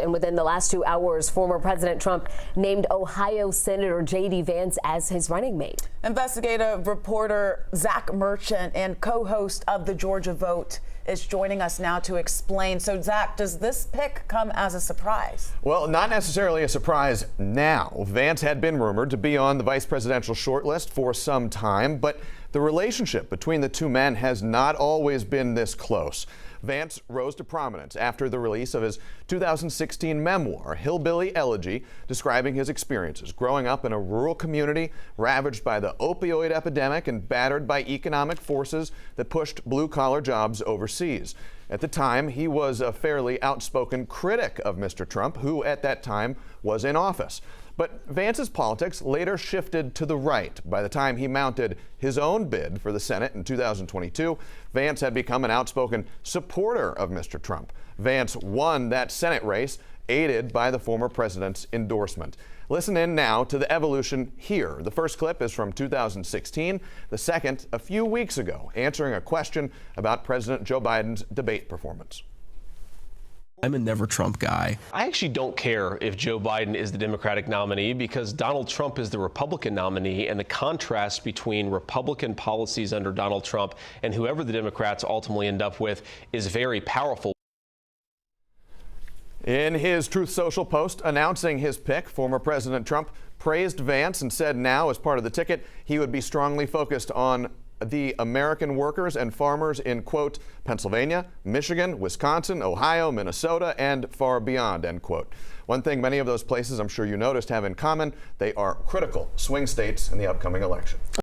And within the last 2 hours, former President Trump named Ohio Senator JD Vance as his running mate. Investigative reporter Zach Merchant and co-host of the Georgia Vote is joining us now to explain. So, Zach, does this pick come as a surprise? Well, not necessarily a surprise now. Vance had been rumored to be on the vice presidential shortlist for some time, but the relationship between the two men has not always been this close. Vance rose to prominence after the release of his 2016 memoir, Hillbilly Elegy, describing his experiences growing up in a rural community ravaged by the opioid epidemic and battered by economic forces that pushed blue-collar jobs overseas. At the time, he was a fairly outspoken critic of Mr. Trump, who at that time was in office. But Vance's politics later shifted to the right. By the time he mounted his own bid for the Senate in 2022, Vance had become an outspoken supporter of Mr. Trump. Vance won that Senate race, aided by the former president's endorsement. Listen in now to the evolution here. The first clip is from 2016, the second a few weeks ago, answering a question about President Joe Biden's debate performance. I'm a never Trump guy. I actually don't care if Joe Biden is the Democratic nominee because Donald Trump is the Republican nominee, and the contrast between Republican policies under Donald Trump and whoever the Democrats ultimately end up with is very powerful. In his Truth Social post announcing his pick, former President Trump praised Vance and said now, as part of the ticket, he would be strongly focused on the American workers and farmers in, quote, Pennsylvania, Michigan, Wisconsin, Ohio, Minnesota, and far beyond, end quote. One thing many of those places, I'm sure you noticed, have in common, they are critical swing states in the upcoming election.